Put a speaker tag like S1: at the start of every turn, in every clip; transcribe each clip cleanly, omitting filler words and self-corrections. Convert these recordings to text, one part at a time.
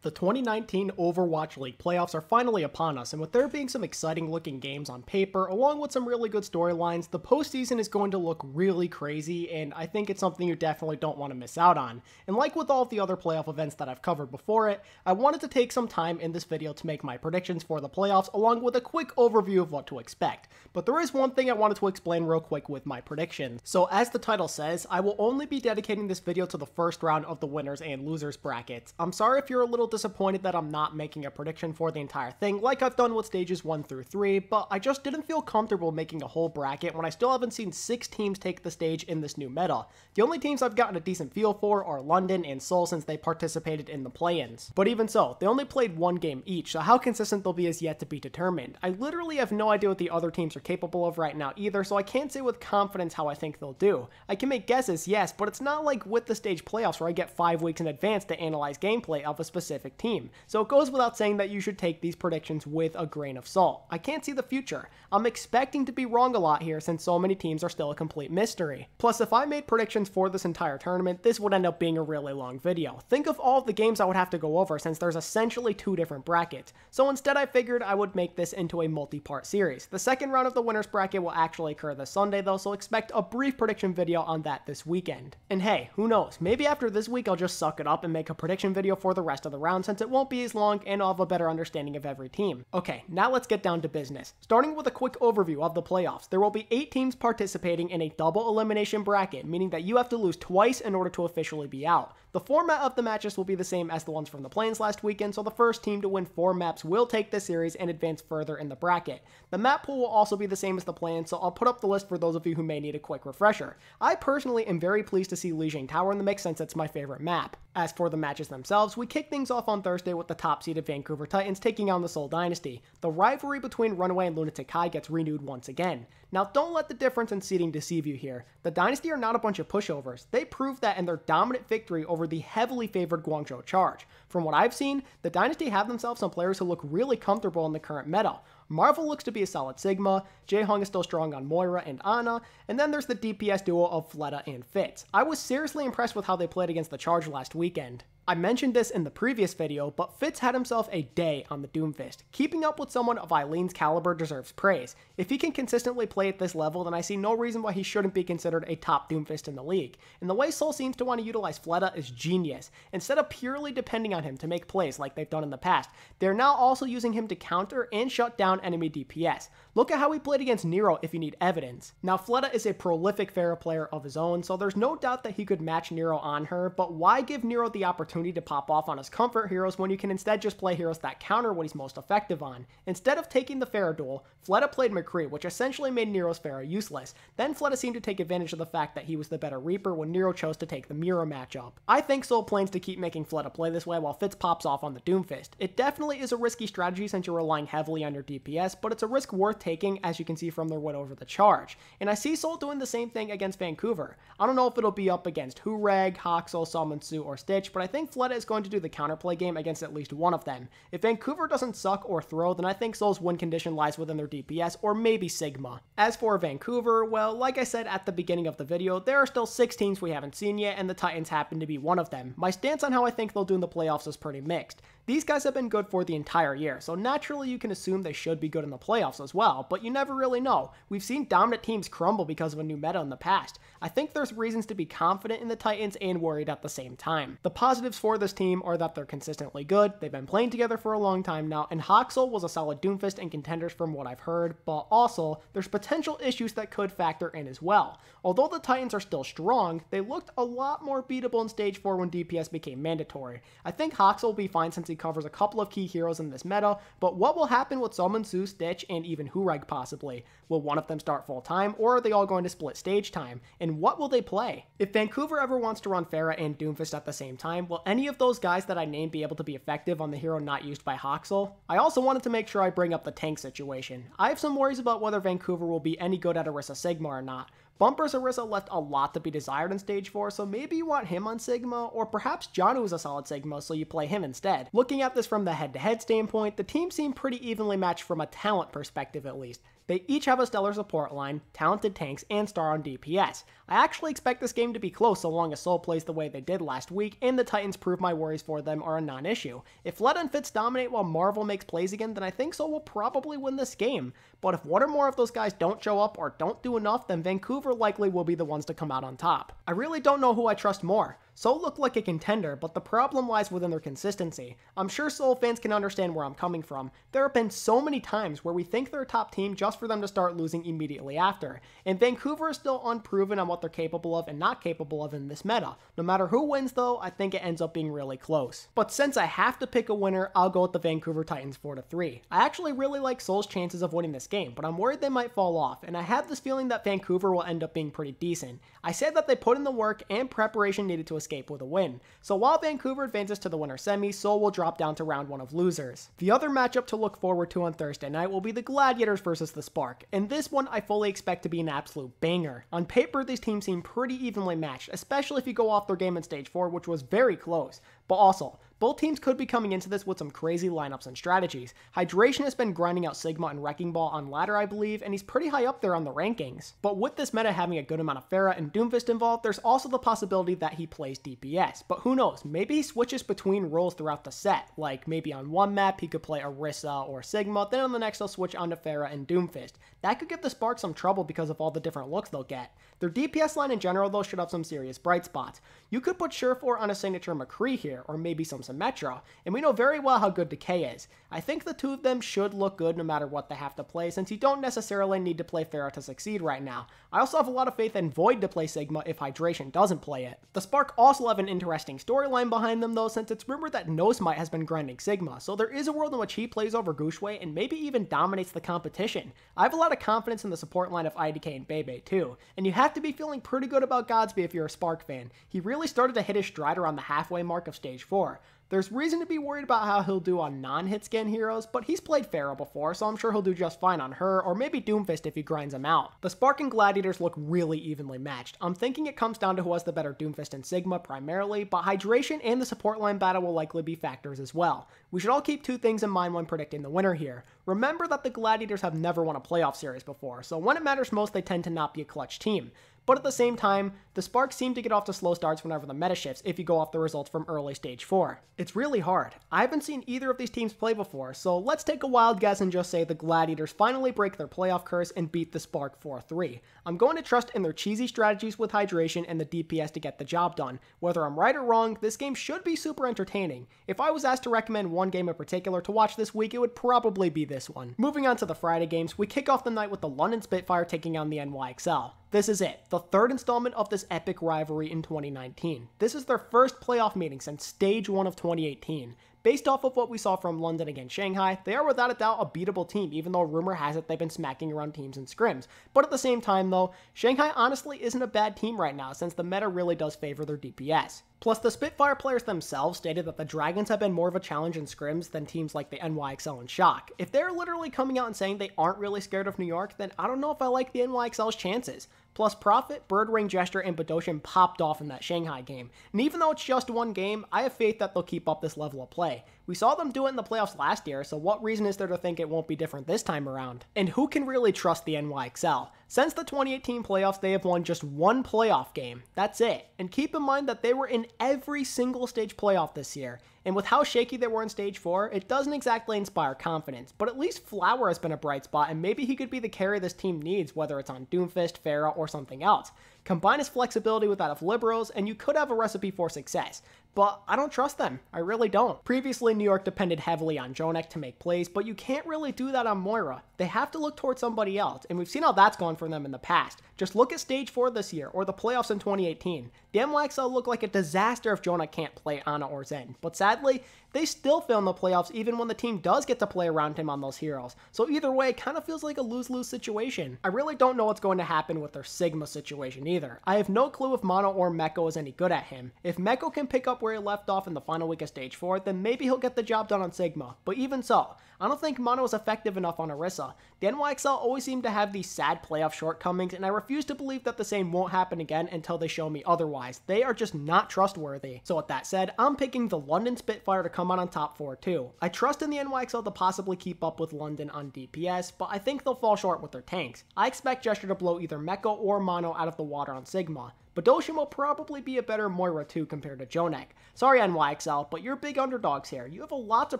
S1: The 2019 Overwatch League playoffs are finally upon us, and with there being some exciting looking games on paper, along with some really good storylines, the postseason is going to look really crazy, and I think it's something you definitely don't want to miss out on. And like with all of the other playoff events that I've covered before it, I wanted to take some time in this video to make my predictions for the playoffs, along with a quick overview of what to expect. But there is one thing I wanted to explain real quick with my predictions. So as the title says, I will only be dedicating this video to the first round of the winners and losers brackets. I'm sorry if you're a little disappointed that I'm not making a prediction for the entire thing like I've done with stages 1 through 3, but I just didn't feel comfortable making a whole bracket when I still haven't seen 6 teams take the stage in this new meta. The only teams I've gotten a decent feel for are London and Seoul since they participated in the play-ins. But even so, they only played one game each, so how consistent they'll be is yet to be determined. I literally have no idea what the other teams are capable of right now either, so I can't say with confidence how I think they'll do. I can make guesses, yes, but it's not like with the stage playoffs where I get 5 weeks in advance to analyze gameplay of a specific team. So it goes without saying that you should take these predictions with a grain of salt. I can't see the future. I'm expecting to be wrong a lot here since so many teams are still a complete mystery. Plus, if I made predictions for this entire tournament, this would end up being a really long video. Think of all of the games I would have to go over since there's essentially 2 different brackets. So instead I figured I would make this into a multi-part series. The second round of the winners bracket will actually occur this Sunday though, so expect a brief prediction video on that this weekend. And hey, who knows, maybe after this week I'll just suck it up and make a prediction video for the rest of the round since it won't be as long and I'll have a better understanding of every team. Okay, now let's get down to business. Starting with a quick overview of the playoffs, there will be 8 teams participating in a double elimination bracket, meaning that you have to lose twice in order to officially be out. The format of the matches will be the same as the ones from the play-ins last weekend, so the first team to win 4 maps will take this series and advance further in the bracket. The map pool will also be the same as the play-in, so I'll put up the list for those of you who may need a quick refresher. I personally am very pleased to see Lijiang Tower in the mix since it's my favorite map. As for the matches themselves, we kick things off on Thursday with the top-seeded Vancouver Titans taking on the Seoul Dynasty. The rivalry between Runaway and Lunatic High gets renewed once again. Now, don't let the difference in seeding deceive you here. The Dynasty are not a bunch of pushovers. They proved that in their dominant victory over the heavily favored Guangzhou Charge. From what I've seen, the Dynasty have themselves some players who look really comfortable in the current meta. Marvel looks to be a solid Sigma, Jaehong is still strong on Moira and Ana, and then there's the DPS duo of Fleta and Fitz. I was seriously impressed with how they played against the Charge last weekend. I mentioned this in the previous video, but Fitz had himself a day on the Doomfist. Keeping up with someone of Eileen's caliber deserves praise. If he can consistently play at this level, then I see no reason why he shouldn't be considered a top Doomfist in the league. And the way Seoul seems to want to utilize Fleta is genius. Instead of purely depending on him to make plays like they've done in the past, they're now also using him to counter and shut down enemy DPS. Look at how he played against Nero if you need evidence. Now Fleta is a prolific Pharah player of his own, so there's no doubt that he could match Nero on her, but why give Nero the opportunity to pop off on his comfort heroes when you can instead just play heroes that counter what he's most effective on? Instead of taking the Pharah duel, Fleta played McCree, which essentially made Nero's Pharah useless. Then Fleta seemed to take advantage of the fact that he was the better Reaper when Nero chose to take the Mira matchup. I think Seoul plans to keep making Fleta play this way while Fitz pops off on the Doomfist. It definitely is a risky strategy since you're relying heavily on your DPS, but it's a risk worth taking as you can see from their win over the Charge. And I see Seoul doing the same thing against Vancouver. I don't know if it'll be up against Hureg, Haksel, Salmonsu, or Stitch, but I think Fleta is going to do the counterplay game against at least one of them. If Vancouver doesn't suck or throw, then I think Seoul's win condition lies within their DPS or maybe Sigma. As for Vancouver, well, like I said at the beginning of the video, there are still 6 teams we haven't seen yet, and the Titans happen to be one of them. My stance on how I think they'll do in the playoffs is pretty mixed. These guys have been good for the entire year, so naturally you can assume they should be good in the playoffs as well, but you never really know. We've seen dominant teams crumble because of a new meta in the past. I think there's reasons to be confident in the Titans and worried at the same time. The positives for this team are that they're consistently good, they've been playing together for a long time now, and Haksel was a solid Doomfist and contenders from what I've heard, but also, there's potential issues that could factor in as well. Although the Titans are still strong, they looked a lot more beatable in Stage 4 when DPS became mandatory. I think Haksel will be fine since he covers a couple of key heroes in this meta, but what will happen with Salmonsu, Stitch, and even Hureg possibly? Will one of them start full time, or are they all going to split stage time? And what will they play? If Vancouver ever wants to run Pharah and Doomfist at the same time, will any of those guys that I named be able to be effective on the hero not used by Haksel? I also wanted to make sure I bring up the tank situation. I have some worries about whether Vancouver will be any good at Orisa Sigma or not. Bumpers Orisa left a lot to be desired in Stage 4, so maybe you want him on Sigma, or perhaps Janu is a solid Sigma, so you play him instead. Looking at this from the head-to-head standpoint, the team seemed pretty evenly matched from a talent perspective at least. They each have a stellar support line, talented tanks, and star on DPS. I actually expect this game to be close so long as Seoul plays the way they did last week, and the Titans prove my worries for them are a non-issue. If Fleta and Fitz dominate while Marvel makes plays again, then I think Seoul will probably win this game. But if one or more of those guys don't show up or don't do enough, then Vancouver likely will be the ones to come out on top. I really don't know who I trust more. Seoul look like a contender, but the problem lies within their consistency. I'm sure Seoul fans can understand where I'm coming from. There have been so many times where we think they're a top team just for them to start losing immediately after. And Vancouver is still unproven on what they're capable of and not capable of in this meta. No matter who wins though, I think it ends up being really close. But since I have to pick a winner, I'll go with the Vancouver Titans 4-3. I actually really like Seoul's chances of winning this game, but I'm worried they might fall off, and I have this feeling that Vancouver will end up being pretty decent. I said that they put in the work and preparation needed to escape with a win. So while Vancouver advances to the winner semi, Seoul will drop down to round 1 of losers. The other matchup to look forward to on Thursday night will be the Gladiators versus the Spark, and this one I fully expect to be an absolute banger. On paper, these teams seem pretty evenly matched, especially if you go off their game in Stage 4, which was very close. But also, both teams could be coming into this with some crazy lineups and strategies. Hydration has been grinding out Sigma and Wrecking Ball on ladder, I believe, and he's pretty high up there on the rankings. But with this meta having a good amount of Pharah and Doomfist involved, there's also the possibility that he plays DPS. But who knows, maybe he switches between roles throughout the set, like maybe on one map he could play Orisa or Sigma, then on the next he'll switch onto Pharah and Doomfist. That could give the Spark some trouble because of all the different looks they'll get. Their DPS line in general though should have some serious bright spots. You could put Surefour on a signature McCree here, or maybe some Symmetra, and we know very well how good Decay is. I think the two of them should look good no matter what they have to play, since you don't necessarily need to play Pharah to succeed right now. I also have a lot of faith in Void to play Sigma if Hydration doesn't play it. The Spark also have an interesting storyline behind them though, since it's rumored that Nosmite has been grinding Sigma, so there is a world in which he plays over Gushue and maybe even dominates the competition. I have a lot of confidence in the support line of IDK and Bebe too, and you have to be feeling pretty good about Godsby if you're a Spark fan. He really started to hit his stride around the halfway mark of Stage 4. There's reason to be worried about how he'll do on non-hit scan heroes, but he's played Pharah before, so I'm sure he'll do just fine on her, or maybe Doomfist if he grinds him out. The Spark and Gladiators look really evenly matched. I'm thinking it comes down to who has the better Doomfist and Sigma primarily, but Hydration and the support line battle will likely be factors as well. We should all keep two things in mind when predicting the winner here. Remember that the Gladiators have never won a playoff series before, so when it matters most they tend to not be a clutch team. But at the same time, the Sparks seem to get off to slow starts whenever the meta shifts if you go off the results from early Stage 4. It's really hard. I haven't seen either of these teams play before, so let's take a wild guess and just say the Gladiators finally break their playoff curse and beat the Spark 4-3. I'm going to trust in their cheesy strategies with Hydration and the DPS to get the job done. Whether I'm right or wrong, this game should be super entertaining. If I was asked to recommend one game in particular to watch this week, it would probably be this one. Moving on to the Friday games, we kick off the night with the London Spitfire taking on the NYXL. This is it, the third installment of this epic rivalry in 2019. This is their first playoff meeting since Stage 1 of 2018. Based off of what we saw from London against Shanghai, they are without a doubt a beatable team, even though rumor has it they've been smacking around teams in scrims. But at the same time though, Shanghai honestly isn't a bad team right now, since the meta really does favor their DPS. Plus, the Spitfire players themselves stated that the Dragons have been more of a challenge in scrims than teams like the NYXL and Shock. If they're literally coming out and saying they aren't really scared of New York, then I don't know if I like the NYXL's chances. Plus, Prophet, Birdring, Gesture, and Badoshan popped off in that Shanghai game. And even though it's just one game, I have faith that they'll keep up this level of play. We saw them do it in the playoffs last year, so what reason is there to think it won't be different this time around? And who can really trust the NYXL? Since the 2018 playoffs, they have won just one playoff game. That's it. And keep in mind that they were in every single stage playoff this year. And with how shaky they were in Stage 4, it doesn't exactly inspire confidence, but at least Flower has been a bright spot, and maybe he could be the carry this team needs, whether it's on Doomfist, Pharah, or something else. Combine his flexibility with that of Liberos, and you could have a recipe for success. But I don't trust them. I really don't. Previously, New York depended heavily on JJoNak to make plays, but you can't really do that on Moira. They have to look towards somebody else, and we've seen how that's gone for them in the past. Just look at Stage 4 this year, or the playoffs in 2018. The NYXL look like a disaster if JJoNak can't play Ana or Zen, but sadly, they still fail in the playoffs even when the team does get to play around him on those heroes. So either way, it kind of feels like a lose-lose situation. I really don't know what's going to happen with their Sigma situation either. I have no clue if Mono or Meko is any good at him. If Meko can pick up where he left off in the final week of Stage 4, then maybe he'll get the job done on Sigma. But even so, I don't think Mono is effective enough on Orisa. The NYXL always seem to have these sad playoff shortcomings, and I refuse to believe that the same won't happen again until they show me otherwise. They are just not trustworthy. So with that said, I'm picking the London Spitfire to come out on top 4 too. I trust in the NYXL to possibly keep up with London on DPS, but I think they'll fall short with their tanks. I expect Gesture to blow either Meko or Mono out of the water on Sigma. But Doshin will probably be a better Moira too compared to Jonek. Sorry NYXL, but you're big underdogs here. You have a lot to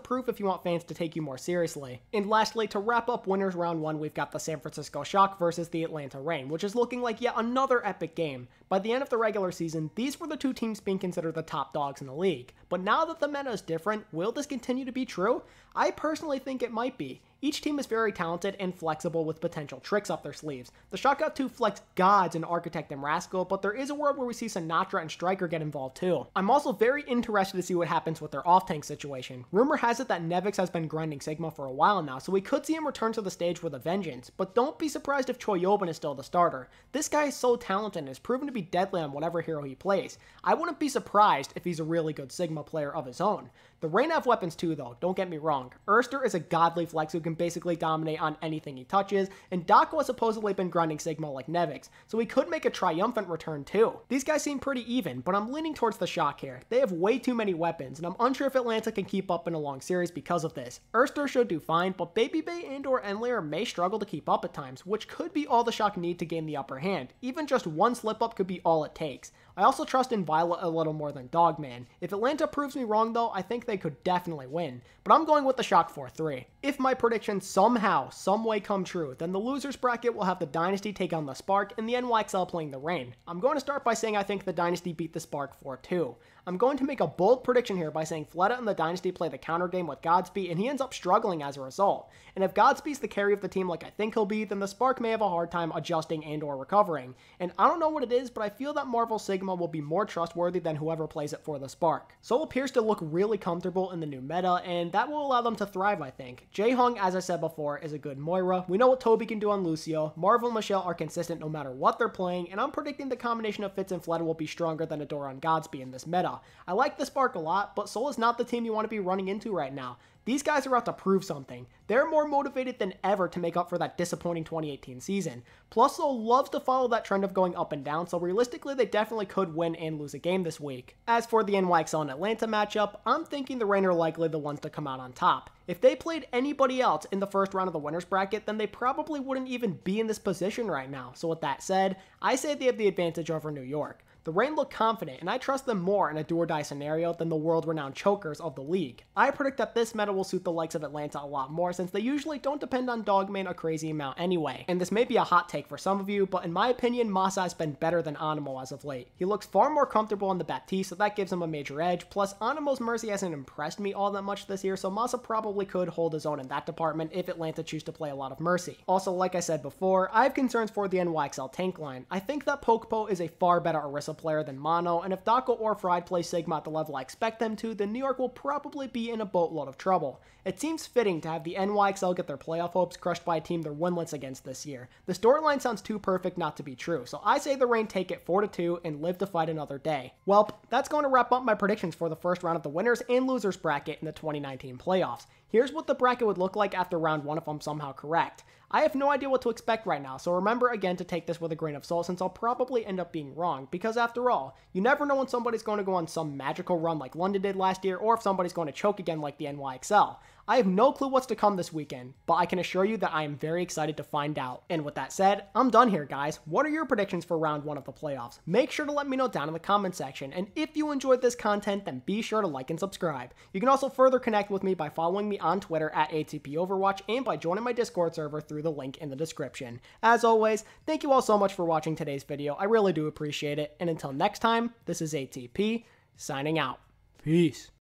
S1: prove if you want fans to take you more seriously. And lastly, to wrap up winners round 1, we've got the San Francisco Shock versus the Atlanta Reign, which is looking like yet another epic game. By the end of the regular season, these were the two teams being considered the top dogs in the league. But now that the meta is different, will this continue to be true? I personally think it might be. Each team is very talented and flexible with potential tricks up their sleeves. The Shock got two flex gods in Architect and Rascal, but there is a world where we see Sinatra and Striker get involved too. I'm also very interested to see what happens with their off-tank situation. Rumor has it that Nevix has been grinding Sigma for a while now, so we could see him return to the stage with a vengeance, but don't be surprised if Choyobin is still the starter. This guy is so talented and is proven to be deadly on whatever hero he plays. I wouldn't be surprised if he's a really good Sigma player of his own. The Reign have weapons too though, don't get me wrong. Erster is a godly flex who can basically dominate on anything he touches, and Dako has supposedly been grinding Sigma like Nevix, so he could make a triumphant return too. These guys seem pretty even, but I'm leaning towards the Shock here. They have way too many weapons, and I'm unsure if Atlanta can keep up in a long series because of this. Erster should do fine, but Baby Bay and or Enlayer may struggle to keep up at times, which could be all the Shock need to gain the upper hand. Even just one slip up could be all it takes. I also trust in Violet a little more than Dogman. If Atlanta proves me wrong though, I think they could definitely win. But I'm going with the Shock 4-3. If my predictions somehow, someway come true, then the losers bracket will have the Dynasty take on the Spark and the NYXL playing the Reign. I'm going to start by saying I think the Dynasty beat the Spark 4-2. I'm going to make a bold prediction here by saying Fleta and the Dynasty play the counter game with Godspeed and he ends up struggling as a result. And if Godspeed's the carry of the team like I think he'll be, then the Spark may have a hard time adjusting and or recovering. And I don't know what it is, but I feel that Marvel Sigma will be more trustworthy than whoever plays it for the Spark. Soul appears to look really comfortable in the new meta, and that will allow them to thrive, I think. Jae-Hong, as I said before, is a good Moira. We know what Toby can do on Lucio. Marvel and Michelle are consistent no matter what they're playing, and I'm predicting the combination of Fitz and Fleta will be stronger than Adora and Godspeed in this meta. I like the Spark a lot, but Soul is not the team you want to be running into right now. These guys are out to prove something. They're more motivated than ever to make up for that disappointing 2018 season. Plus, Soul loves to follow that trend of going up and down, so realistically they definitely could win and lose a game this week. As for the NYXL and Atlanta matchup, I'm thinking the Reign are likely the ones to come out on top. If they played anybody else in the first round of the winners bracket, then they probably wouldn't even be in this position right now. So with that said, I say they have the advantage over New York. The Reign look confident, and I trust them more in a do-or-die scenario than the world-renowned chokers of the league. I predict that this meta will suit the likes of Atlanta a lot more since they usually don't depend on Dogman a crazy amount anyway. And this may be a hot take for some of you, but in my opinion, Masa has been better than Animo as of late. He looks far more comfortable on the Baptiste, so that gives him a major edge, plus Animo's Mercy hasn't impressed me all that much this year, so Masa probably could hold his own in that department if Atlanta choose to play a lot of Mercy. Also, like I said before, I have concerns for the NYXL tank line. I think that Pokepo is a far better Orisa player than Mono, and if Dako or Fried play Sigma at the level I expect them to, then New York will probably be in a boatload of trouble. It seems fitting to have the NYXL get their playoff hopes crushed by a team they're winless against this year. The storyline sounds too perfect not to be true, so I say the Reign take it 4-2 and live to fight another day. Well, that's going to wrap up my predictions for the first round of the winners and losers bracket in the 2019 playoffs. Here's what the bracket would look like after round 1 if I'm somehow correct. I have no idea what to expect right now, so remember again to take this with a grain of salt since I'll probably end up being wrong, because after all, you never know when somebody's going to go on some magical run like London did last year, or if somebody's going to choke again like the NYXL. I have no clue what's to come this weekend, but I can assure you that I am very excited to find out. And with that said, I'm done here guys. What are your predictions for round 1 of the playoffs? Make sure to let me know down in the comment section, and if you enjoyed this content, then be sure to like and subscribe. You can also further connect with me by following me on Twitter at ATP Overwatch and by joining my Discord server through the link in the description. As always, thank you all so much for watching today's video. I really do appreciate it, and until next time, this is ATP, signing out. Peace.